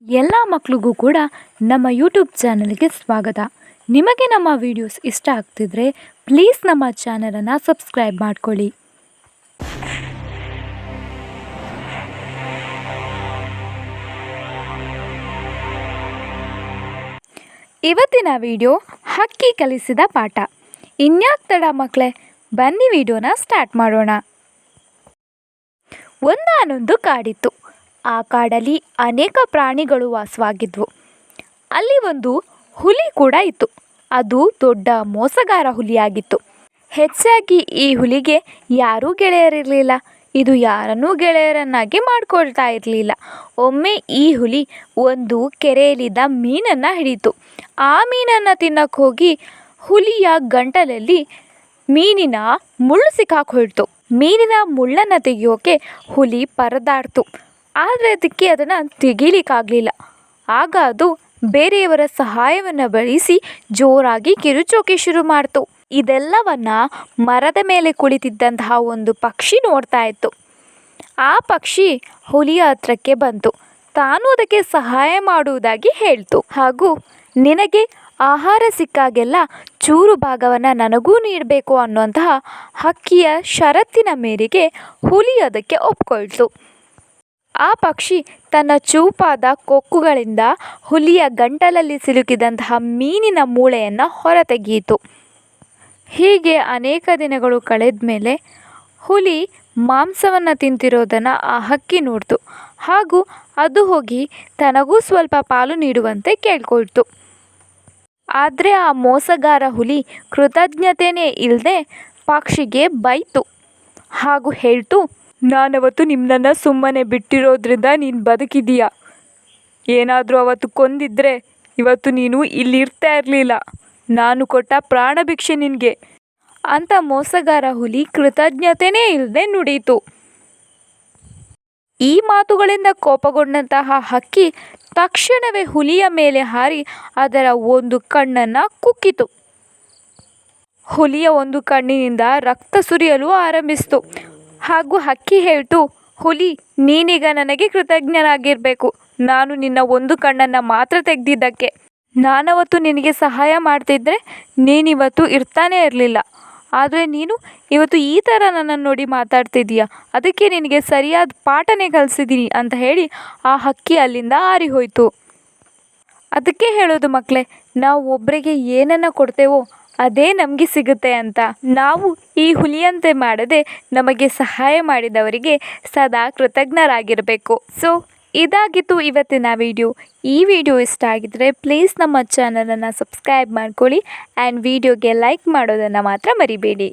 ಎಲ್ಲ ಮಕ್ಕಳಿಗೂ ಕೂಡ ನಮ್ಮ ಯೂಟ್ಯೂಬ್ ಚಾನಲ್ಗೆ ಸ್ವಾಗತ. ನಿಮಗೆ ನಮ್ಮ ವಿಡಿಯೋಸ್ ಇಷ್ಟ ಆಗ್ತಿದ್ರೆ ಪ್ಲೀಸ್ ನಮ್ಮ ಚಾನಲನ್ನು ಸಬ್ಸ್ಕ್ರೈಬ್ ಮಾಡ್ಕೊಳ್ಳಿ. ಇವತ್ತಿನ ವಿಡಿಯೋ ಹಕ್ಕಿ ಕಲಿಸಿದ ಪಾಠ. ಇನ್ಯಾಕ್ ತಡ ಮಕ್ಕಳೇ, ಬನ್ನಿ ವಿಡಿಯೋನ ಸ್ಟಾರ್ಟ್ ಮಾಡೋಣ. ಒಂದಾನೊಂದು ಕಾಡಿತ್ತು. ಆ ಕಾಡಲ್ಲಿ ಅನೇಕ ಪ್ರಾಣಿಗಳು ವಾಸವಾಗಿದ್ವು. ಅಲ್ಲಿ ಒಂದು ಹುಲಿ ಕೂಡ ಇತ್ತು. ಅದು ದೊಡ್ಡ ಮೋಸಗಾರ ಹುಲಿಯಾಗಿತ್ತು. ಹೆಚ್ಚಾಗಿ ಈ ಹುಲಿಗೆ ಯಾರೂ ಗೆಳೆಯರಿರಲಿಲ್ಲ. ಇದು ಯಾರನ್ನೂ ಗೆಳೆಯರನ್ನಾಗಿ ಮಾಡ್ಕೊಳ್ತಾ ಇರಲಿಲ್ಲ. ಒಮ್ಮೆ ಈ ಹುಲಿ ಒಂದು ಕೆರೆಯಲ್ಲಿದ್ದ ಮೀನನ್ನು ಹಿಡಿತು. ಆ ಮೀನನ್ನು ತಿನ್ನಕ್ಕೆ ಹೋಗಿ ಹುಲಿಯ ಗಂಟಲಲ್ಲಿ ಮೀನಿನ ಮುಳ್ಳು ಸಿಕ್ಕಾಕೊಳ್ತು. ಮೀನಿನ ಮುಳ್ಳನ್ನು ತೆಗೆಯೋಕೆ ಹುಲಿ ಪರದಾಡ್ತು. ಆದರೆ ಅದನ್ನು ತೆಗೀಲಿಕ್ಕಾಗಲಿಲ್ಲ. ಆಗ ಅದು ಬೇರೆಯವರ ಸಹಾಯವನ್ನು ಬಳಸಿ ಜೋರಾಗಿ ಕಿರುಚೋಕೆ ಶುರು ಮಾಡ್ತು. ಇದೆಲ್ಲವನ್ನ ಮರದ ಮೇಲೆ ಕುಳಿತಿದ್ದಂತಹ ಒಂದು ಪಕ್ಷಿ ನೋಡ್ತಾ ಇತ್ತು. ಆ ಪಕ್ಷಿ ಹುಲಿಯ ಹತ್ರಕ್ಕೆ ಬಂತು. ತಾನು ಅದಕ್ಕೆ ಸಹಾಯ ಮಾಡುವುದಾಗಿ ಹೇಳ್ತು. ಹಾಗೂ ನಿನಗೆ ಆಹಾರ ಸಿಕ್ಕಾಗೆಲ್ಲ ಚೂರು ಭಾಗವನ್ನು ನನಗೂ ನೀಡಬೇಕು ಅನ್ನುವಂತಹ ಹಕ್ಕಿಯ ಷರತ್ತಿನ ಮೇರೆಗೆ ಹುಲಿ ಅದಕ್ಕೆ ಒಪ್ಕೊಳ್ತು. ಆ ಪಕ್ಷಿ ತನ್ನ ಚೂಪಾದ ಕೊಕ್ಕುಗಳಿಂದ ಹುಲಿಯ ಗಂಟಲಲ್ಲಿ ಸಿಲುಕಿದಂತಹ ಮೀನಿನ ಮೂಳೆಯನ್ನು ಹೊರತೆಗೆಯಿತು. ಹೀಗೆ ಅನೇಕ ದಿನಗಳು ಕಳೆದ ಮೇಲೆ ಹುಲಿ ಮಾಂಸವನ್ನು ತಿಂತಿರೋದನ್ನು ಆ ಹಕ್ಕಿ ನೋಡ್ತು. ಹಾಗೂ ಅದು ಹೋಗಿ ತನಗೂ ಸ್ವಲ್ಪ ಪಾಲು ನೀಡುವಂತೆ ಕೇಳ್ಕೊಳ್ತು. ಆದರೆ ಆ ಮೋಸಗಾರ ಹುಲಿ ಕೃತಜ್ಞತೆಯೇ ಇಲ್ಲದೆ ಪಕ್ಷಿಗೆ ಬೈತು. ಹಾಗೂ ಹೇಳ್ತು, ನಾನವತ್ತು ನಿಮ್ಮನ್ನು ಸುಮ್ಮನೆ ಬಿಟ್ಟಿರೋದ್ರಿಂದ ನೀನು ಬದುಕಿದೀಯ. ಏನಾದರೂ ಅವತ್ತು ಕೊಂದಿದ್ರೆ ಇವತ್ತು ನೀನು ಇಲ್ಲಿರ್ತಾ ಇರಲಿಲ್ಲ. ನಾನು ಕೊಟ್ಟ ಪ್ರಾಣ ಭಿಕ್ಷೆ ನಿನಗೆ ಅಂತ ಮೋಸಗಾರ ಹುಲಿ ಕೃತಜ್ಞತೆಯೇ ಇಲ್ಲದೆ ನುಡಿಯಿತು. ಈ ಮಾತುಗಳಿಂದ ಕೋಪಗೊಂಡಂತಹ ಹಕ್ಕಿ ತಕ್ಷಣವೇ ಹುಲಿಯ ಮೇಲೆ ಹಾರಿ ಅದರ ಒಂದು ಕಣ್ಣನ್ನು ಕುಕ್ಕಿತು. ಹುಲಿಯ ಒಂದು ಕಣ್ಣಿನಿಂದ ರಕ್ತ ಸುರಿಯಲು ಆರಂಭಿಸಿತು. ಹಾಗೂ ಹಕ್ಕಿ ಹೇಳ್ತು, ಹುಲಿ ನೀನೀಗ ನನಗೆ ಕೃತಜ್ಞನಾಗಿರಬೇಕು. ನಾನು ನಿನ್ನ ಒಂದು ಕಣ್ಣನ್ನು ಮಾತ್ರ ತೆಗೆದಿದ್ದಕ್ಕೆ. ನಾನವತ್ತು ನಿನಗೆ ಸಹಾಯ ಮಾಡ್ತಿದ್ರೆ ನೀನಿವತ್ತು ಇರ್ತಾನೆ ಇರಲಿಲ್ಲ. ಆದರೆ ನೀನು ಇವತ್ತು ಈ ಥರ ನನ್ನನ್ನು ನೋಡಿ ಮಾತಾಡ್ತಿದ್ದೀಯ. ಅದಕ್ಕೆ ನಿನಗೆ ಸರಿಯಾದ ಪಾಠನೇ ಕಲಿಸಿದ್ದೀನಿ ಅಂತ ಹೇಳಿ ಆ ಹಕ್ಕಿ ಅಲ್ಲಿಂದ ಹಾರಿ ಹೋಯಿತು. ಅದಕ್ಕೆ ಹೇಳೋದು ಮಕ್ಕಳೇ, ನಾವು ಒಬ್ಬರಿಗೆ ಏನನ್ನು ಕೊಡ್ತೇವೋ ಅದೇ ನಮಗೆ ಸಿಗುತ್ತೆ ಅಂತ. ನಾವು ಈ ಹುಲಿಯಂತೆ ಮಾಡದೆ ನಮಗೆ ಸಹಾಯ ಮಾಡಿದವರಿಗೆ ಸದಾ ಕೃತಜ್ಞರಾಗಿರಬೇಕು. ಸೊ ಇದಾಗಿತ್ತು ಇವತ್ತಿನ ವಿಡಿಯೋ. ಈ ವಿಡಿಯೋ ಇಷ್ಟ ಆಗಿದ್ದರೆ ಪ್ಲೀಸ್ ನಮ್ಮ ಚಾನಲನ್ನು ಸಬ್ಸ್ಕ್ರೈಬ್ ಮಾಡ್ಕೊಳ್ಳಿ ಆ್ಯಂಡ್ ವಿಡಿಯೋಗೆ ಲೈಕ್ ಮಾಡೋದನ್ನು ಮಾತ್ರ ಮರಿಬೇಡಿ.